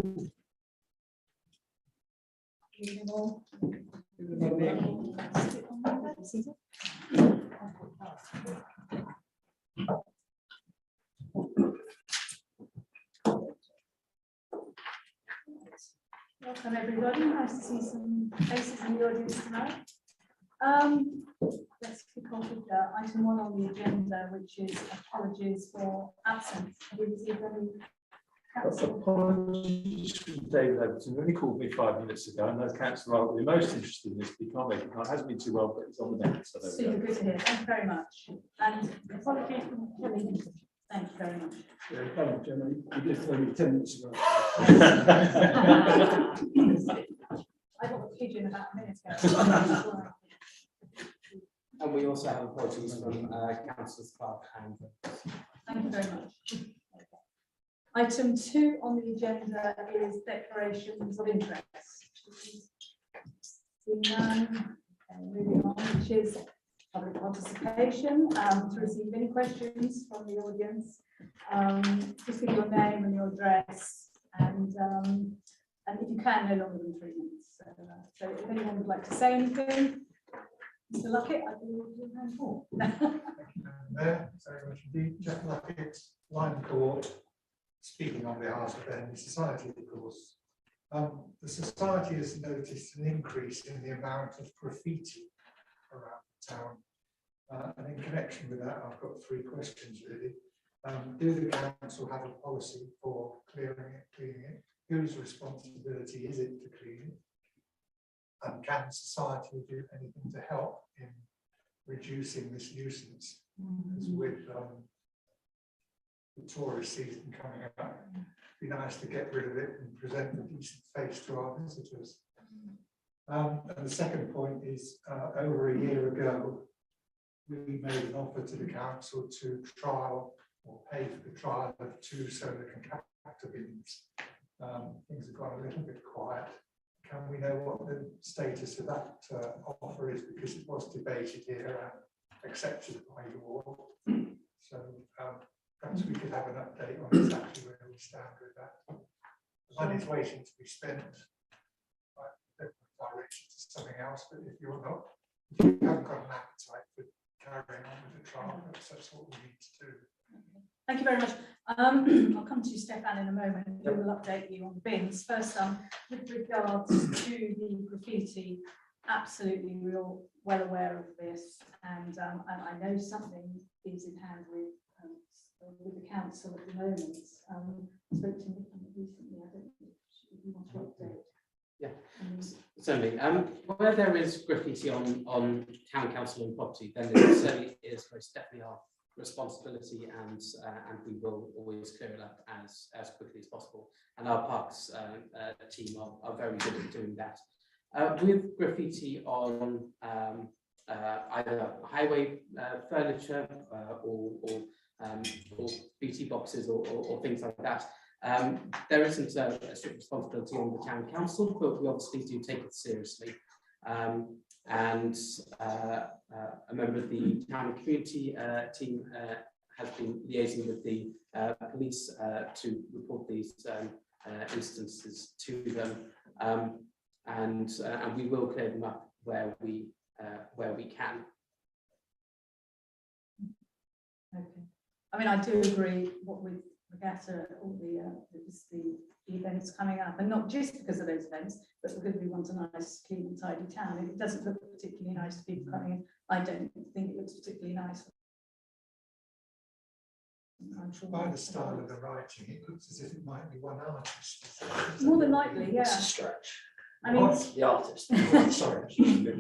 Welcome everybody, nice to see some faces in the audience tonight. Let's kick off with item 1 on the agenda, which is apologies for absence. Have you received any council? Apologies from David Overton, who only called me 5 minutes ago, and those councillor are the most interested in this, but he can't make it. It hasn't been too well, but it's on the minutes. So Super good to hear, thank you very much. And apologies from Kelly, thank you very much. Yeah, thank you, Gemma. You did tell me 10 minutes ago. I got a pigeon about a minute ago. And we also have apologies from Councillor Clark and Thank you very much. Item 2 on the agenda is declarations of interest. None. Okay, moving on, which is public participation. To receive any questions from the audience, just give your name and your address, and if you can, no longer than 3 minutes. So if anyone would like to say anything, Mr. Luckett, I think you'll hand forward. Thank you, Madam Mayor. Very much indeed. Jeff Luckett, Lime Court, speaking on behalf of the Henley Society, of course. The Society has noticed an increase in the amount of graffiti around the town. And in connection with that, I've got 3 questions really. Do the council have a policy for cleaning it? Whose responsibility is it to clean it? And can society do anything to help in reducing this nuisance? As with the tourist season coming up, it'd be nice to get rid of it and present a decent face to our visitors. And the second point is, over a year ago, we made an offer to the council to trial or pay for the trial of 2 solar compactor bins. Things have gone a little bit quiet. Can we know what the status of that offer is, because it was debated here and accepted by you all. So perhaps we could have an update on exactly where we stand with that. The money's waiting to be spent. Direction to something else, but if you haven't got an appetite for carrying on with the trial, that's what we need to do. Thank you very much. I'll come to you, Stefan, in a moment. We will update you on the bins. First, with regards to the graffiti, absolutely, we're all well aware of this, and I know something is in hand with the council at the moment. I spoke to Nick recently. I don't know if you want to update. Yeah, certainly. Where there is graffiti on town council and property, then it certainly is most definitely our responsibility, and we will always clear it up as quickly as possible. And our parks team are very good at doing that. With graffiti on either highway furniture or beauty boxes or things like that. There isn't a strict responsibility on the town council, but we obviously do take it seriously. And a member of the town and community team has been liaising with the police to report these instances to them, and we will clear them up where we can. Okay. I mean, I do agree with Regatta, all the events coming up, and not just because of those events, but because we want a nice, clean and tidy town. If it doesn't look particularly nice to people coming in, I don't think it looks particularly nice. I'm sure by the style of the writing, it looks as if it might be one artist. More than likely, yeah. It's a stretch. I mean, The artist. Sorry.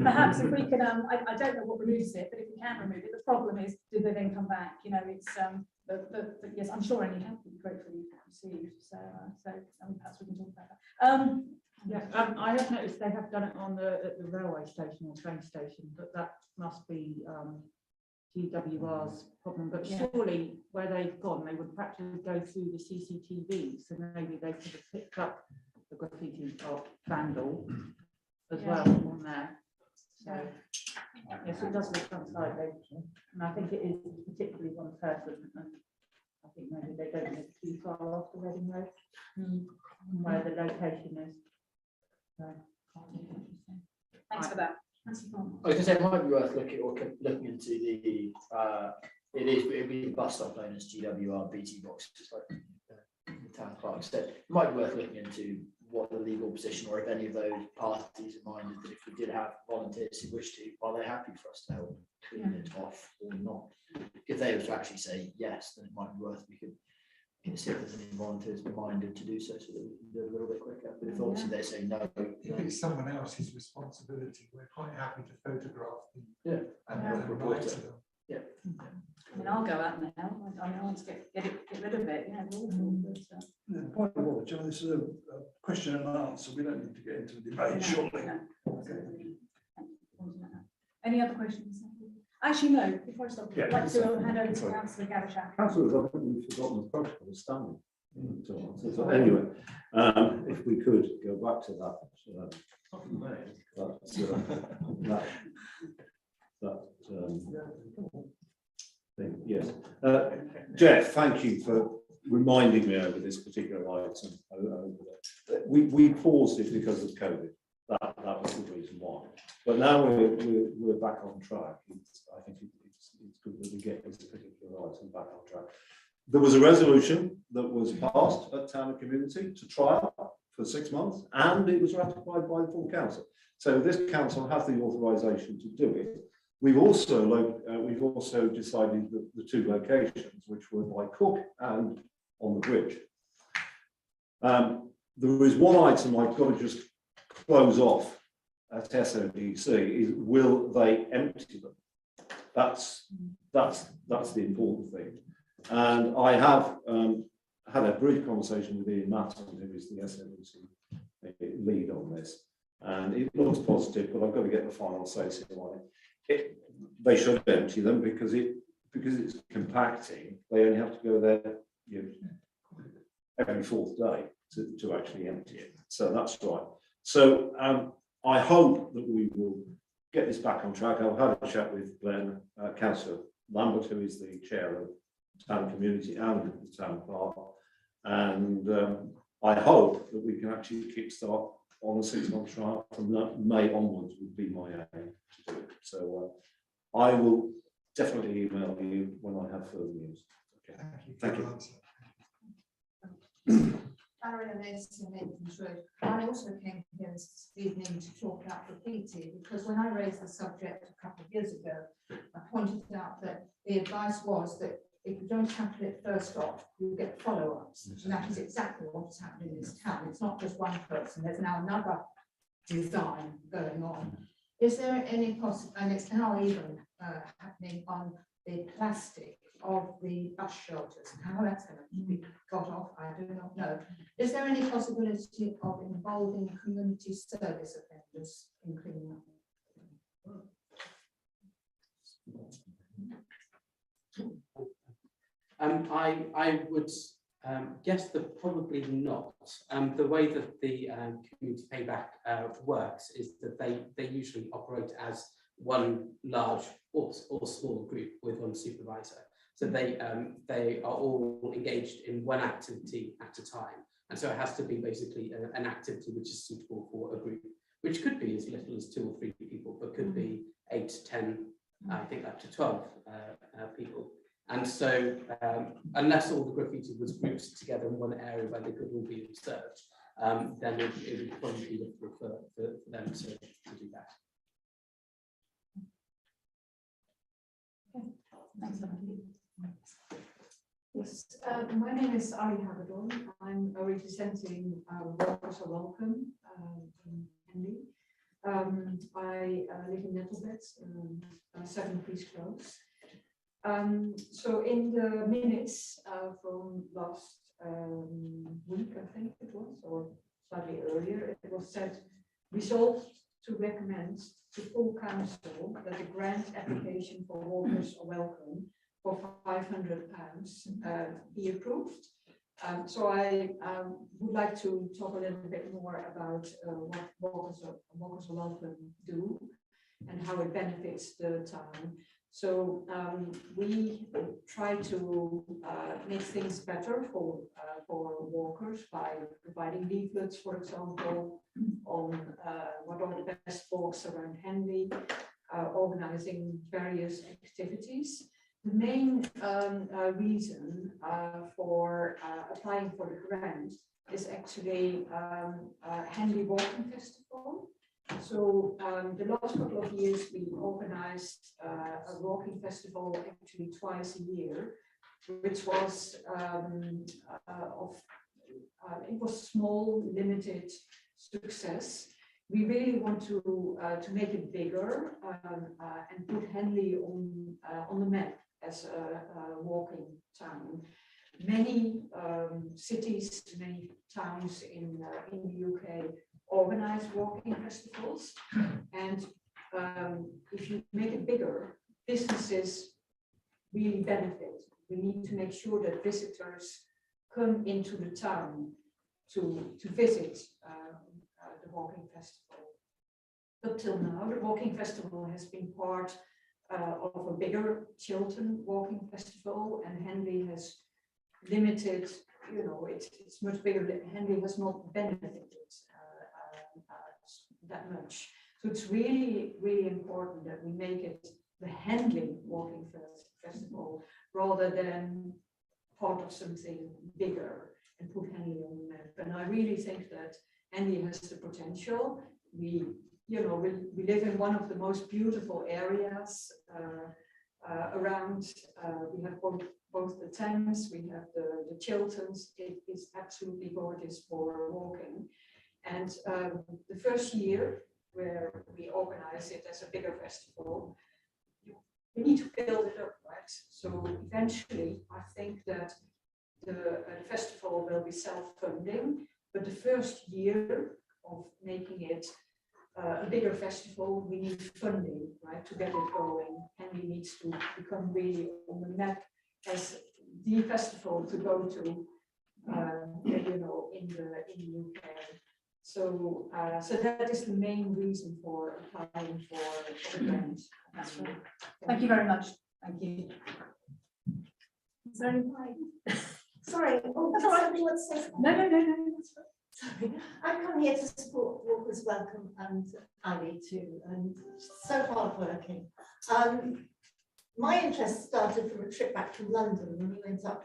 perhaps if we can, I don't know what removes it, but if we can remove it, the problem is, do they then come back? You know, it's but yes, I'm sure any help would be gratefully received. So perhaps we can talk about that. Yeah, I have noticed they have done it on at the railway station or train station, but that must be GWR's problem. But Yeah. surely where they've gone, they would practically go through the CCTV, so maybe they could have picked up the graffiti of vandal as Yeah. well on there. So yes, it does look unsightly, and I think it is particularly one person, and I think maybe they don't live too far off the Reading Road. where the location is. So, Thanks for that. Nancy Farmer. I was gonna say, it might be worth looking into the, it'd be bus stop known as GWR BT boxes, like the town clerk said. It might be worth looking into what the legal position, or if any of those parties are minded that if we did have volunteers who wish to, are they happy for us to help clean it off or not? If they were to actually say yes, then it might be worth, we could, see if there's any volunteers minded to do so, so that we can do it a little bit quicker. But if obviously they say no, If it's someone else's responsibility, we're quite happy to photograph them. Yeah. And report to them. I mean, I'll go out and help. I mean, I want to get rid of it. Yeah, it's awful. But, The point of order, John, this is a question and answer. We don't need to get into a debate shortly. no. Okay, thank you. Any other questions? Actually, no, before I stop, Yeah, I'd like to sorry. hand over to Sorry. Councillor Gavishak. Councillors, I think we've forgotten the protocol of standing. So anyway, if we could go back to that. Thing, yes. Jeff, thank you for reminding me over this particular item. We paused it because of COVID. That was the reason why. But now we're back on track. I think it's good that we get this particular item back on track. There was a resolution that was passed at Town and Community to trial for 6 months, and it was ratified by the full council. So this council has the authorisation to do it. We've also decided that the 2 locations, which were by Cook and on the bridge. There is one item I've got to just close off at SODC is, will they empty them? That's the important thing. And I have had a brief conversation with Ian Matton, who is the SODC lead on this, and it looks positive, but I've got to get the final say on it. They should empty them because it's compacting. They only have to go there every 4th day to actually empty it. So that's right. So I hope that we will get this back on track. I've had a chat with Glenn, Councillor Lambert, who is the chair of Town Community and the Town Park, and I hope that we can actually kickstart on a 6-month trial from May onwards would be my aim to do it. So I will definitely email you when I have further news. Okay. Thank you. Barry and Nathan's Road. I also came here this evening to talk about graffiti, because when I raised the subject a couple of years ago, I pointed out that the advice was that if you don't tackle it first off, you get follow-ups. And that is exactly what's happening in this town. It's not just one person, there's now another design going on. Is there any possible, and it's now even happening on the plastic of the bus shelters, how that's going to be got off, I do not know. Is there any possibility of involving community service offenders in cleaning up? I would guess that probably not. The way that the community payback works is that they usually operate as one large or small group with one supervisor. So they are all engaged in one activity at a time. And so it has to be basically an activity which is suitable for a group, which could be as little as 2 or 3 people, but could be 8 to 10, I think up to 12 people. And so unless all the graffiti was grouped together in one area where they could all be observed, then it would probably be difficult for them to do that. Thanks, Yes, my name is Ari Hagedorn. I'm representing Workers Are Welcome in Henley. I live in Nettlebed, 7 Priest Close. So in the minutes from last week, I think it was, or slightly earlier, it was said, resolved to recommend to full council that the grant application for Workers Are Welcome for £500 be approved. So I would like to talk a little bit more about what Workers Are Welcome do and how it benefits the town. So we try to make things better for walkers by providing leaflets, for example, on what are the best walks around Henley, organizing various activities. The main reason for applying for the grant is actually Henley Walking Festival. So the last couple of years we organized a walking festival actually twice a year, which was it was small, limited success. We really want to make it bigger and put Henley on the map as a walking town. Many cities, many towns in the UK organize walking festivals, and if you make it bigger, businesses really benefit. We need to make sure that visitors come into the town to visit the walking festival. Up till now, the walking festival has been part of a bigger Chiltern walking festival, and Henley has limited, you know, it's much bigger. Henley has not benefited that much. So it's really, really important that we make it the Henley Walking Festival rather than part of something bigger and put Henley on the map. And I really think that Henley has the potential. We live in one of the most beautiful areas around. We have both the Thames, we have the Chilterns. It is absolutely gorgeous for walking. And the first year where we organize it as a bigger festival, we need to build it up, right? So eventually, I think that the festival will be self-funding, but the first year of making it a bigger festival, we need funding, right, to get it going. Henley needs to become really on the map as the festival to go to, in the UK. So, so that is the main reason for applying for the grant. That's right. Thank you very much. Thank you. Is there any Sorry, that's all right. Somebody wants to say something? No. That's right. Sorry, I've come here to support Walkers Welcome and Ivy too, and so hardworking. My interest started from a trip back from London when we went up.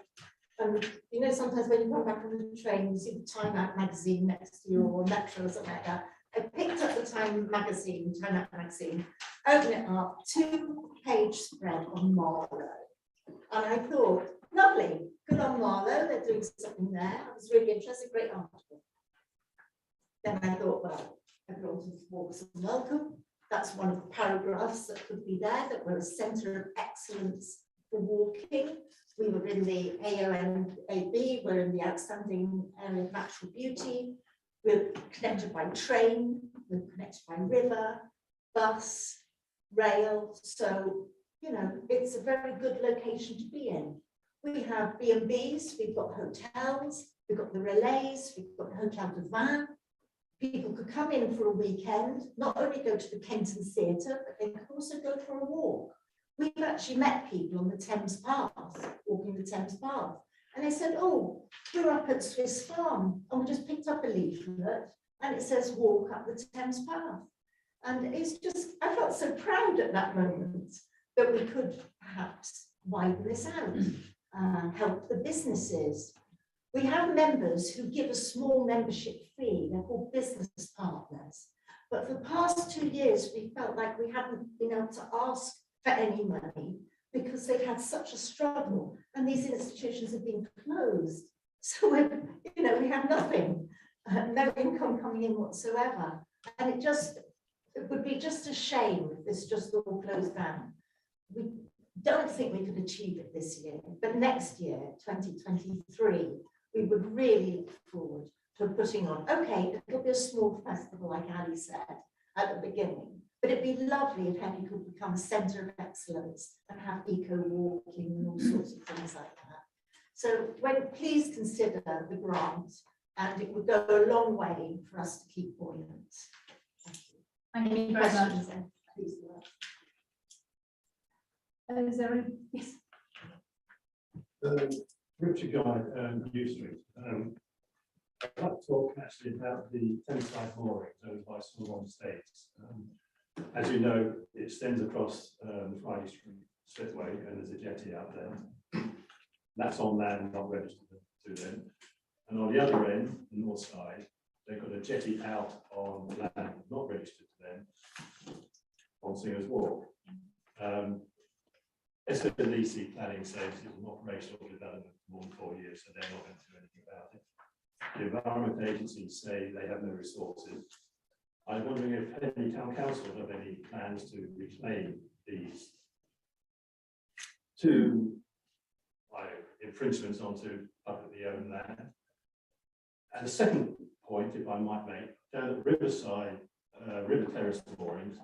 And you know, sometimes when you come back on the train, you see the Time Out magazine next to you or Metro or something like that. I picked up the Time Out magazine, opened it up, 2-page spread on Marlow. And I thought, lovely, good on Marlow, they're doing something there. I was really interested, great article. Then I thought, well, everyone to Walkers and Welcome. That's one of the paragraphs that could be there, that we're a centre of excellence for walking. We were in the AONAB, we're in the outstanding area of natural beauty. We're connected by train, we're connected by river, bus, rail. So, you know, it's a very good location to be in. We have B&Bs, we've got hotels, we've got the relays, we've got the Hotel de Vin. People could come in for a weekend, not only go to the Kenton Theatre, but they could also go for a walk. We've actually met people on the Thames Path, walking the Thames Path, and they said, oh, we're up at Swiss Farm, and we just picked up a leaflet, and it says walk up the Thames Path. And it's just, I felt so proud at that moment that we could perhaps widen this out, help the businesses. We have members who give a small membership fee, they're called business partners. But for the past 2 years, we felt like we haven't been able to ask for any money because they've had such a struggle and these institutions have been closed. So we're, you know, we have nothing, no income coming in whatsoever. And it would be just a shame if this just all closed down. We don't think we could achieve it this year, but next year, 2023, we would really look forward to putting on, okay, it'll be a small festival, like Ali said at the beginning, but it'd be lovely if Henley could become a centre of excellence and have eco-walking and all sorts of things like that. So please consider the grant, and it would go a long way for us to keep buoyant. Thank you very much. Is there any, yes, Richard Guy, New Street. I'd like to talk actually about the Thameside moorings owned by Swan Estates. As you know, it extends across the Friday Street slipway, and there's a jetty out there. That's on land not registered to them. And on the other end, the north side, they've got a jetty out on land not registered to them on Singers Walk. SWDC planning says it's an operational development for more than 4 years, so they're not going to do anything about it. The Environment Agencies say they have no resources. I'm wondering if any town council have any plans to reclaim these two infringements onto publicly owned land. And the second point, if I might make, down at Riverside, River Terrace moorings,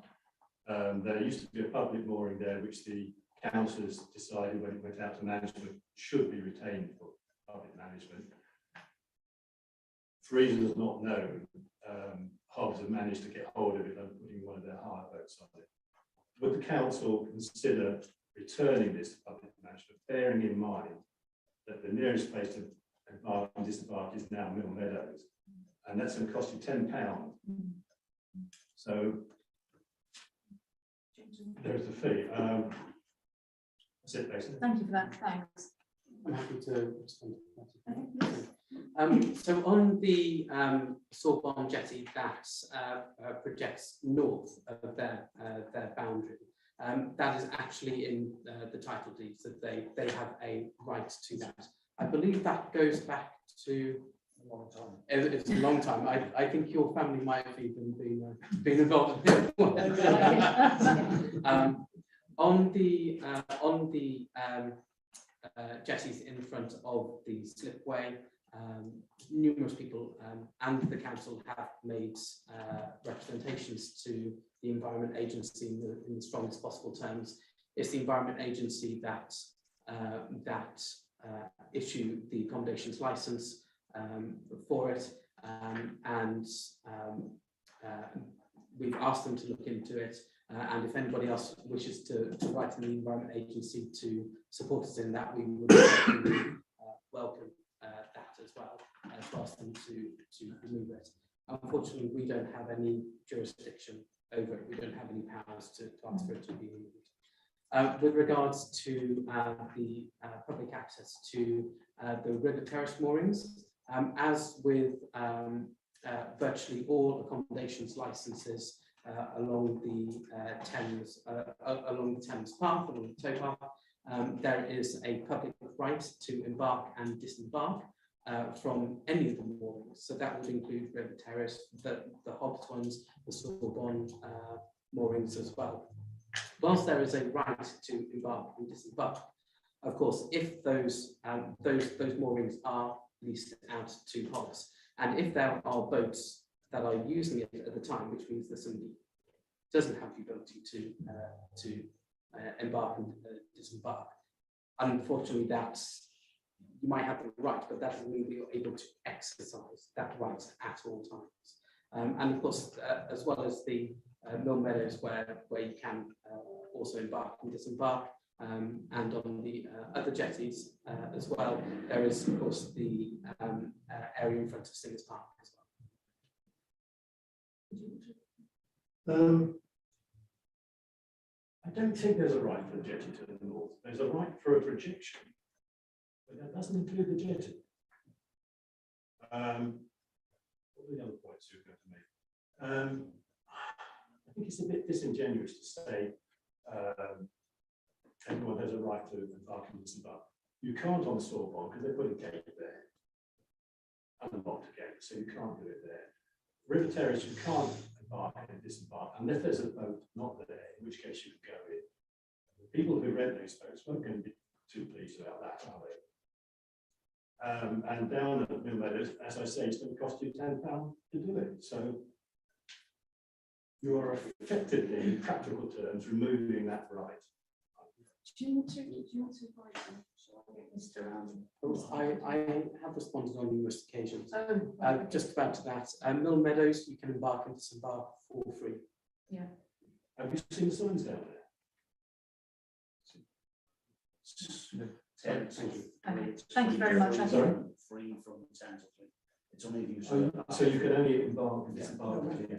there used to be a public mooring there, which the councillors decided when it went out to management should be retained for public management. For reasons not known, Hobbs have managed to get hold of it and putting one of their hire boats on it. Would the council consider returning this to public management, bearing in mind that the nearest place to embark and disembark is now Mill Meadows, and that's going to cost you £10. So there's the fee. That's it, basically. thank you for that, thanks. I'm happy to respond to that. So on the Sorbonne jetty that projects north of their boundary, that is actually in the title deed, so they have a right to that. I believe that goes back to a long time. It's a long time. I think your family might have even been involved in it. On the jetties in front of the slipway, numerous people and the council have made representations to the Environment Agency in the strongest possible terms. It's the Environment Agency that issue the accommodations license for it, and we've asked them to look into it. And if anybody else wishes to write to the Environment Agency to support us in that, we would welcome that as well, to ask them to remove it. Unfortunately, we don't have any jurisdiction over it. We don't have any powers to ask for it to be removed. With regards to the public access to the River Terrace moorings, as with virtually all accommodations licenses along the Thames path, along the towpath, there is a public right to embark and disembark from any of the moorings. So that would include River Terrace, the Hobbs ones, the Sorbonne moorings as well. Whilst there is a right to embark and disembark, of course, if those moorings are leased out to Hobbs, and if there are boats that are using it at the time, which means that somebody doesn't have the ability to embark and disembark, unfortunately, you might have the right, but that doesn't mean that you're able to exercise that right at all times. And of course, as well as the Mill Meadows, where you can also embark and disembark, and on the other jetties as well, there is of course the area in front of Singers Park as well. I don't think there's a right for a jetty to the north. There's a right for a projection, but that doesn't include the jetty. What are the other points you're going to make? I think it's a bit disingenuous to say everyone has a right to embark and disembark. You can't on Sorbonne because they put a gate there, unlocked a gate, so you can't do it there. River Terrace, you can't embark and disembark unless there's a boat not there, in which case you can go in. The people who rent those boats weren't going to be too pleased about that, are they? And down at Mill Meadows, as I say, it's going to cost you £10 to do it. So you are effectively, in practical terms, removing that right. Do you want to write Mr. I have responded on numerous occasions. Oh, just about to that. Mill Meadows, you can embark and disembark for free. Yeah. Have you seen the signs down there? 10. Okay, thank you very much. I Sorry? think- Free from the town of Fleet. It's only if you. So you can only embark between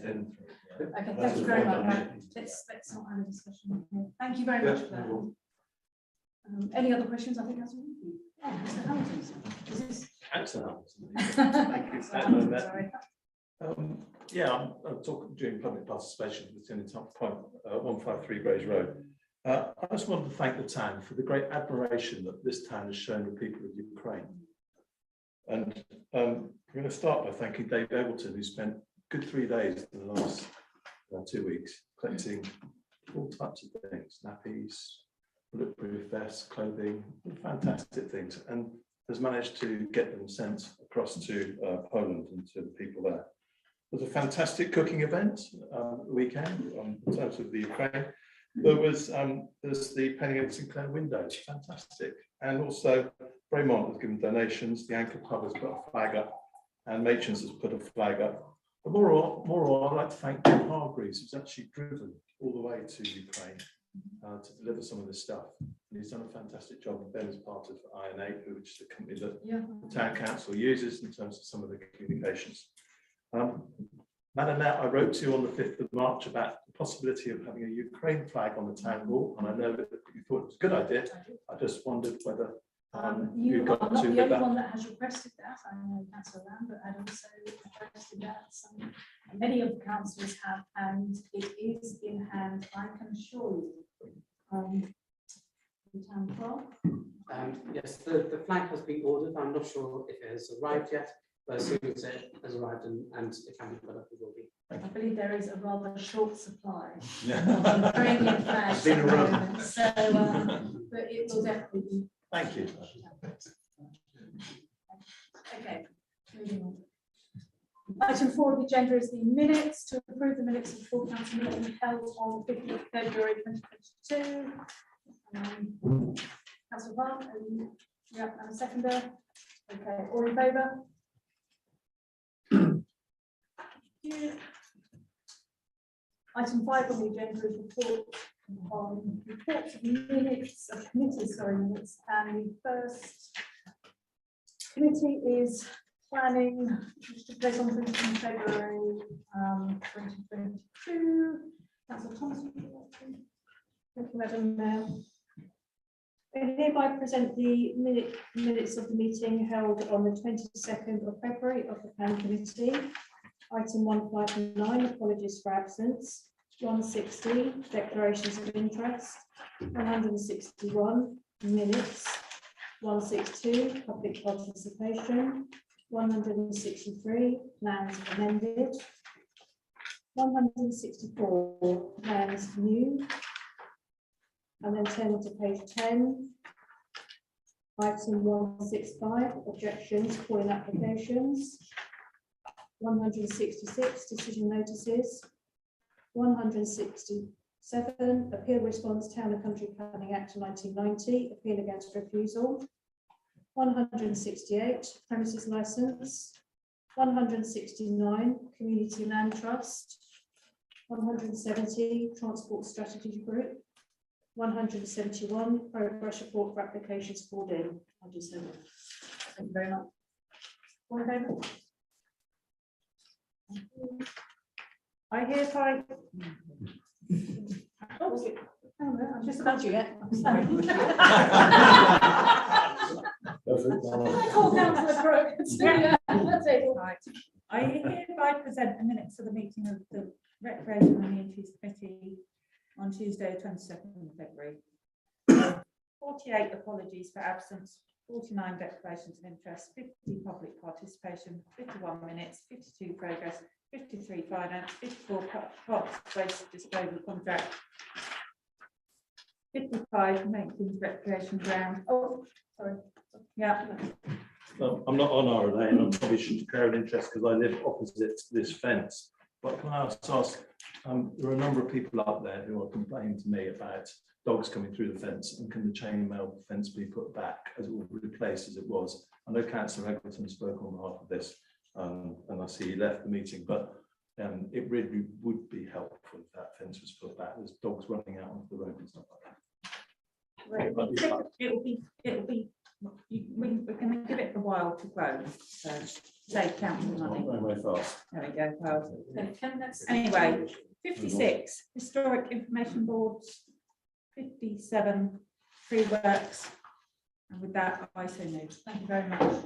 10. Okay, That's thank you what very I've much. done. Let's not have a discussion here. Thank you very much for that. Any other questions? I think that's all. Oh, Mr. Hamilton. Is this? Excellent. Thank you. Sorry. Yeah, I'm talking during public participation within the top point, 153 Grays Road. I just wanted to thank the town for the great admiration that this town has shown the people of Ukraine. And I'm going to start by thanking Dave Eggleton, who spent a good 3 days in the last 2 weeks collecting all types of things, nappies, bulletproof vests, clothing, fantastic things, and has managed to get them sent across to Poland and to the people there. It was a fantastic cooking event weekend in terms of the Ukraine. There's the Penny and Sinclair windows, fantastic. And also Braemont has given donations, the Anchor Pub has put a flag up, and Matron's has put a flag up. But more, I'd like to thank Ben Hargreaves, who's actually driven all the way to Ukraine to deliver some of this stuff. And he's done a fantastic job. And Ben is part of INA, which is a company that the town council uses in terms of some of the communications. Madam Mayor, I wrote to you on the 5th of March about the possibility of having a Ukraine flag on the town hall, and I know that you thought it was a good idea. I just wondered whether You got are not to the with only that. one that has requested that. I know Councillor Lambert had also requested that. Many of the councillors have, and it is in hand, I can assure you. The town clerk. Yes, the flag has been ordered. I'm not sure if it has arrived yet, but as soon as it has arrived and it can be put up, it will be. I believe there is a rather short supply Yeah. of Ukrainian flags Been at the around. moment, so, but it will definitely be. Thank you. Okay, moving on. Item 4 of the agenda is the minutes, to approve the minutes of the full council meeting held on 5th of February 2022. Councillor Hart, yeah, and a seconder. Okay, all in favour? Item 5 on the agenda is reports of minutes of committees, minutes, and the first committee is planning, which took place on 15 February 2022. Councillor Thomas, would you like to? Thank you, Madam Mayor. I hereby present the minutes of the meeting held on the 22nd of February of the Planning Committee. Item 159, apologies for absence. 160, declarations of interest. 161, minutes. 162, public participation. 163, plans amended. 164, plans new. And then turning to page 10. Item 165, objections, calling applications. 166, decision notices. 167, appeal response Town and Country Planning Act 1990, appeal against refusal. 168, premises license. 169, community land trust. 170, transport strategy group. 171, progress report for applications called in. I'll just say that. Thank you very much. All in favour? I hereby. Oh, I'm just about to get. I called Councillor Brooke. Yeah, that's it. Right. I hereby present the minutes of the meeting of the Recreation and Amenities Committee on Tuesday, 22nd of February. 48 apologies for absence, 49 declarations of interest, 50 public participation, 51 minutes, 52 progress, 53 finance, 54 waste disposal contract, 55 maintenance recreation ground. Oh, sorry. Yeah. I'm not on RNA, and I probably should declare an interest because I live opposite to this fence. But can I ask, there are a number of people out there who are complaining to me about dogs coming through the fence, and can the chainmail fence be put back as it will replace as it was? I know Councillor Eggleton spoke on behalf of this, and I see he left the meeting, but it really would be helpful if that fence was put back. There's dogs running out onto the road and stuff like that. We're going to give it a while to grow, so save council money. Not very fast. There we go, well, Okay, let's- anyway, 56, historic information boards, 57, free works. And with that, I so move. Thank you very much.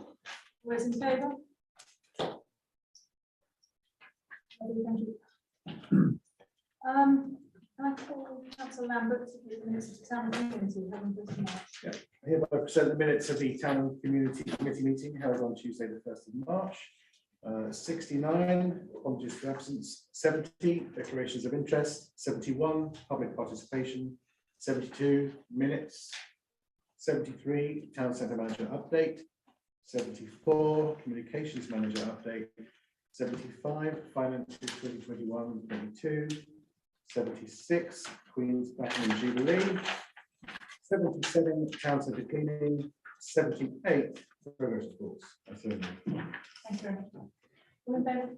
Those in favour? Thank you. Can I call Councillor Lambert to give the minutes of the town community, having this March? I hereby present the minutes of the Town and Community Committee meeting held on Tuesday, the 1st of March. 69, apologies for absence, 70, declarations of interest, 71, public participation, 72, minutes, 73, Town Centre Manager update, 74, Communications Manager update, 75, Finances 2021-22, 76, Queen's Platinum Jubilee, 77, Town Centre cleaning, 78, progress reports. That's it. Thank you very much. All in favour?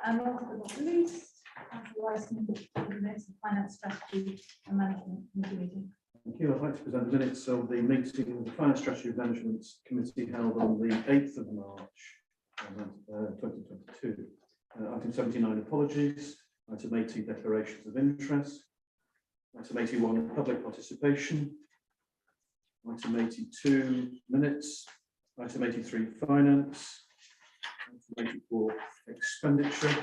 And last but not least, Councillor Rice, the minutes of finance strategy and management committee meeting. Thank you. I'd like to present the minutes of the meeting of the Finance Strategy Management Committee held on the 8th of March 2022. Item 79, apologies. Item 80, declarations of interest. Item 81, public participation. Item 82, minutes. Item 83, finance. Item 84, expenditure.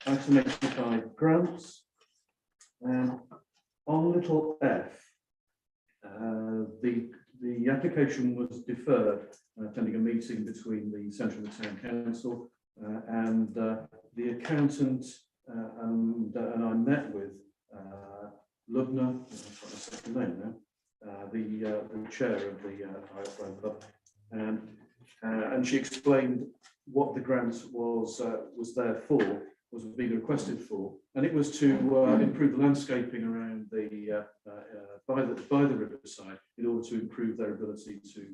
Item 85, grants. And on little f, the application was deferred pending a meeting between the Centre and the Town Council and the accountant and I met with Lubna, I've got a second name now, the chair of the IFRO Club, and she explained what the grant was there for, was being requested for, and it was to improve the landscaping around by the riverside in order to improve their ability to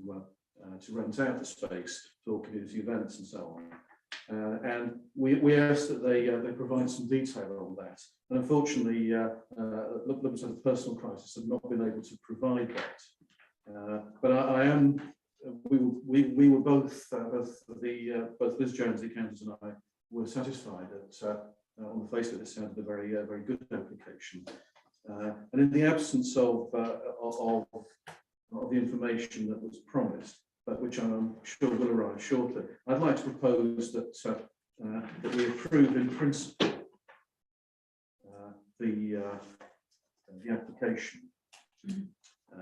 rent out the space for community events and so on. And we asked that they provide some detail on that. And unfortunately, looking at the personal crisis, have not been able to provide that. But I am. We were both Liz Jones, the accountant, and I were satisfied that on the face of it, it sounded a very good application. And in the absence of the information that was promised, but which I'm sure will arrive shortly, I'd like to propose that that we approve in principle the application